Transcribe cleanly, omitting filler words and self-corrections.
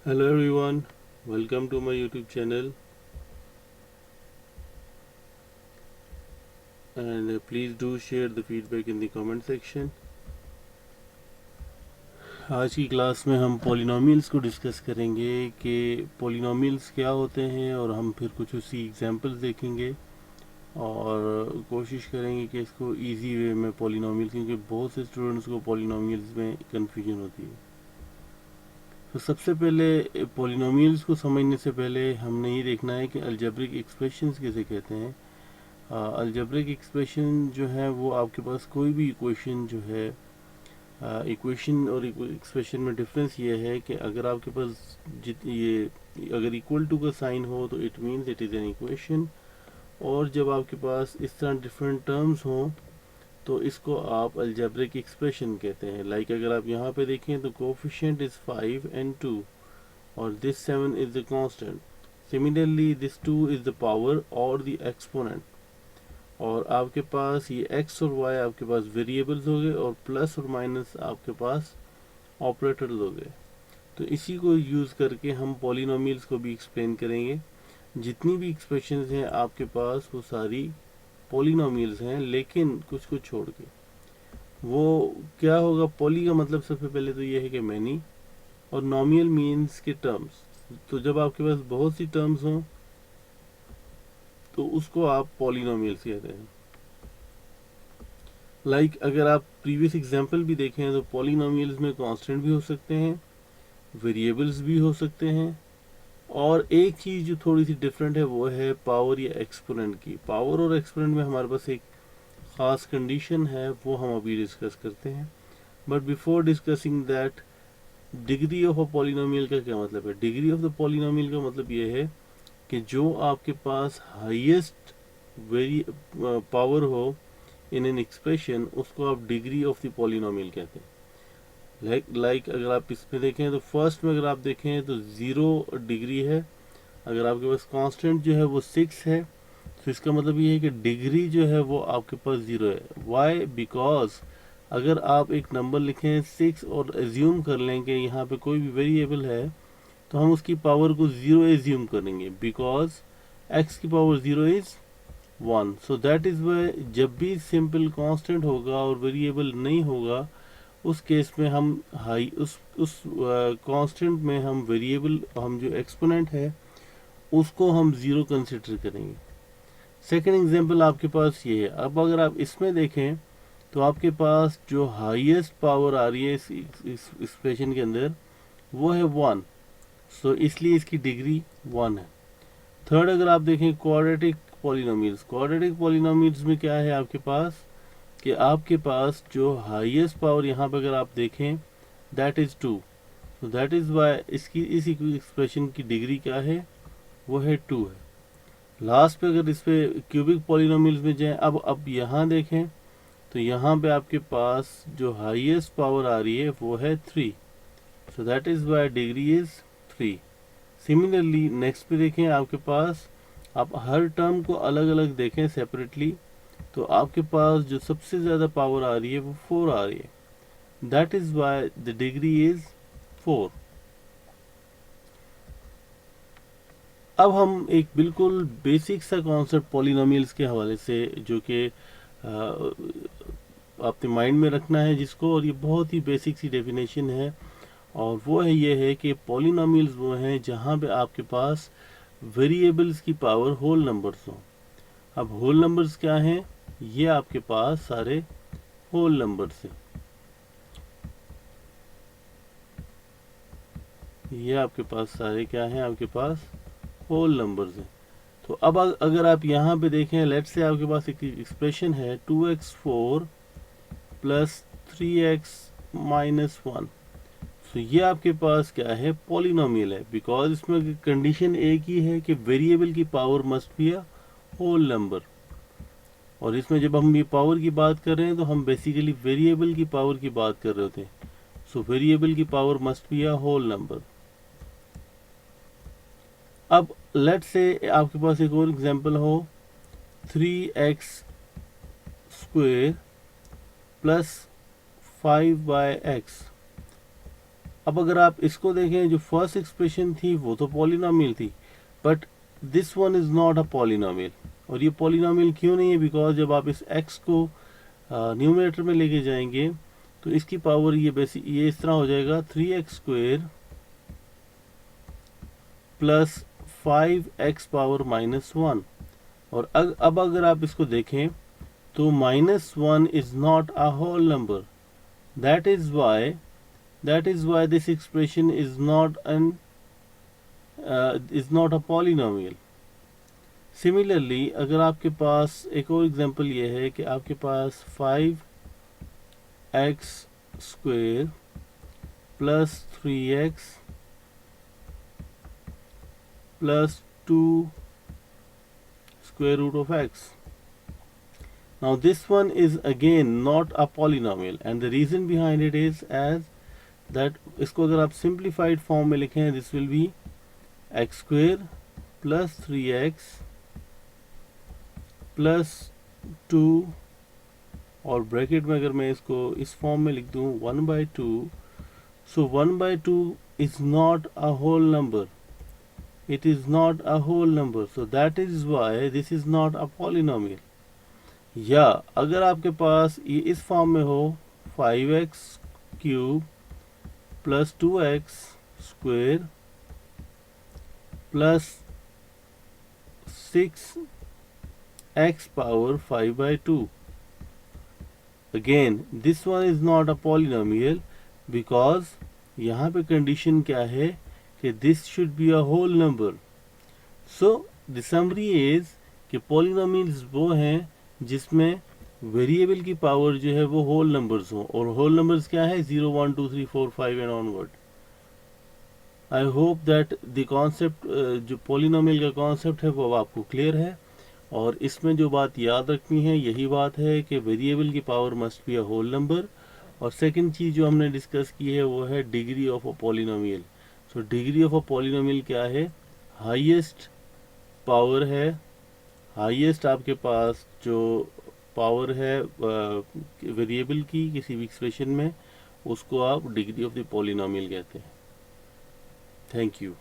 Hello everyone, welcome to my YouTube channel and please do share the feedback in the comment section. आज की class में हम polynomials को discuss करेंगे कि पॉलिनोमियल्स क्या होते हैं और हम फिर कुछ उसी एग्जांपल्स देखेंगे और कोशिश करेंगे कि इसको इजी वे में पॉलिनोमियल्स, क्योंकि बहुत से स्टूडेंट्स को पॉलिनोमियल्स में कन्फ्यूजन होती है। तो सबसे पहले पॉलिनोमियल्स को समझने से पहले हमने ये देखना है कि अलजेब्रिक एक्सप्रेशंस किसे कहते हैं। अलजेब्रिक एक्सप्रेशन जो है वो आपके पास कोई भी इक्वेशन जो है, इक्वेशन और एक्सप्रेशन में डिफरेंस ये है कि अगर आपके पास ये अगर इक्वल टू का साइन हो तो it means it is an equation, और जब आपके पास इस तरह डिफरेंट टर्म्स हों तो इसको आप अलजेब्रिक एक्सप्रेशन कहते हैं। लाइक अगर आप यहाँ पे देखें तो कोफिशिएंट इज़ 5 and 2 और this 7 is the constant. Similarly this 2 is the power और द एक्सपोनेंट, और आपके पास ये x और y आपके पास वेरिएबल्स हो गए और प्लस और माइनस आपके पास ऑपरेटर्स हो गए। तो इसी को यूज़ करके हम पॉलिनोमियल्स को भी एक्सप्लेन करेंगे। जितनी भी एक्सप्रेशंस हैं आपके पास वो सारी पॉलिनोमियल्स हैं, लेकिन कुछ कुछ छोड़ के। वो क्या होगा, पॉली का मतलब सबसे पहले तो ये है कि मैनी, और नॉमियल मीन्स के टर्म्स। तो जब आपके पास बहुत सी टर्म्स हों तो उसको आप पॉलिनोमियल्स कहते हैं। लाइक अगर आप प्रीवियस एग्जांपल भी देखें तो पॉलिनोमियल्स में कांस्टेंट भी हो सकते हैं, वेरिएबल्स भी हो सकते हैं, और एक चीज़ जो थोड़ी सी डिफरेंट है वो है पावर या एक्सपोनेंट की। पावर और एक्सपोनेंट में हमारे पास एक ख़ास कंडीशन है, वो हम अभी डिस्कस करते हैं। But before discussing that, degree of a polynomial का क्या मतलब है? डिग्री ऑफ द पॉलिनोमियल का मतलब ये है कि जो आपके पास हाईएस्ट वेरी पावर हो इन एन एक्सप्रेशन, उसको आप डिग्री ऑफ द पॉलिनोमियल कहते हैं। लाइक अगर आप इसमें देखें तो फर्स्ट में अगर आप देखें तो 0 डिग्री है। अगर आपके पास कांस्टेंट जो है वो 6 है, तो इसका मतलब ये है कि डिग्री जो है वो आपके पास 0 है। वाई? बिकॉज अगर आप एक नंबर लिखें 6 और एज्यूम कर लें कि यहाँ पे कोई भी वेरिएबल है, तो हम उसकी पावर को 0 एज्यूम करेंगे, बिकॉज x की power 0 is 1। So that is why जब भी सिंपल कांस्टेंट होगा और वेरिएबल नहीं होगा, उस केस में हम हाई उस कांस्टेंट में हम वेरिएबल, हम जो एक्सपोनेंट है उसको हम 0 कंसिडर करेंगे। सेकेंड एग्जांपल आपके पास ये है। अब अगर आप इसमें देखें तो आपके पास जो हाईएस्ट पावर आ रही है इस एक्सप्रेशन के अंदर वो है 1, सो इसलिए इसकी डिग्री 1 है। थर्ड अगर आप देखें क्वाड्रेटिक पॉलिनोमियल्स, क्वाड्रेटिक पॉलिनोमियल्स में क्या है आपके पास कि आपके पास जो हाईएस्ट पावर यहाँ पर अगर आप देखें दैट इज़ 2, तो दैट इज़ वाई इसकी इस एक्सप्रेशन की डिग्री क्या है, वो है 2 है। लास्ट पे अगर इस पे क्यूबिक पॉलिनोमियल्स में जाएं, अब यहाँ देखें तो यहाँ पे आपके पास जो हाईएस्ट पावर आ रही है वो है 3, so that is why degree is 3। Similarly next पे देखें आपके पास, आप हर टर्म को अलग अलग देखें सेपरेटली, तो आपके पास जो सबसे ज़्यादा पावर आ रही है वो 4 आ रही है। That is why the degree is 4। अब हम एक बिल्कुल बेसिक सा कॉन्सेप्ट पॉलिनोमियल्स के हवाले से, जो कि आपने माइंड में रखना है जिसको, और ये बहुत ही बेसिक सी डेफिनेशन है, और वो है ये है कि पॉलिनोमियल्स वो हैं जहाँ पे आपके पास वेरिएबल्स की पावर होल नंबर्स हों। अब होल नंबर्स क्या हैं? ये आपके पास सारे होल नंबर्स हैं। ये आपके पास सारे क्या हैं? आपके पास होल नंबर्स हैं। तो अब अगर आप यहाँ पे देखें, लेट्स से आपके पास एक एक्सप्रेशन है 2x4 प्लस 3x माइनस 1। तो ये आपके पास क्या है? पॉलिनोमियल है, बिकॉज इसमें कंडीशन एक ही है कि वेरिएबल की power must be a whole number. और इसमें जब हम ये पावर की बात कर रहे हैं तो हम बेसिकली वेरिएबल की पावर की बात कर रहे होते हैं। सो वेरिएबल की power must be a whole number. अब लेट से आपके पास एक और एग्जांपल हो 3x स्क्वायर प्लस 5x। अब अगर आप इसको देखें, जो फर्स्ट एक्सप्रेशन थी वो तो पॉलिनोमियल थी, but this one is not a polynomial. और ये पॉलिनोमियल क्यों नहीं है? बिकॉज जब आप इस x को न्यूमरेटर में लेके जाएंगे तो इसकी पावर ये इस तरह हो जाएगा 3x² प्लस 5x पावर -1। और अब अगर आप इसको देखें तो -1 is not a whole number, that is why this expression is not a polynomial. Similarly अगर आपके पास एक और एग्जांपल ये है कि आपके पास 5x² plus 3x plus 2 square root of x. Now this one is again not a polynomial, and the reason behind it is as that इसको अगर आप simplified form में लिखें, this will be x² plus 3x plus 2, और bracket में अगर मैं इसको इस फॉर्म में लिख दूं 1/2, so 1/2 is not a whole number, it is not a whole number, so that is why this is not a polynomial. या अगर आपके पास ये इस फॉर्म में हो 5x³ plus 2x² plus 6x power 5/2, again this one is not a polynomial because यहाँ पे condition क्या है कि this should be a whole number. So the summary is कि पॉलिनोमियल्स वो हैं जिसमें वेरिएबल की पावर जो है वो होल नंबर्स हो, और होल नंबर्स क्या है 0 1 2 3 4 5 and onward. I hope that the concept, जो पॉलिनोमियल का कॉन्सेप्ट है वो अब आपको क्लियर है, और इसमें जो बात याद रखनी है यही बात है कि वेरिएबल की power must be a whole number. और सेकंड चीज़ जो हमने डिस्कस की है वो है degree of a polynomial. So degree of a polynomial क्या है? हाईएस्ट पावर है, हाईएस्ट आपके पास जो पावर है वेरिएबल की किसी भी एक्सप्रेशन में, उसको आप डिग्री ऑफ द पॉलिनोमियल कहते हैं। Thank you.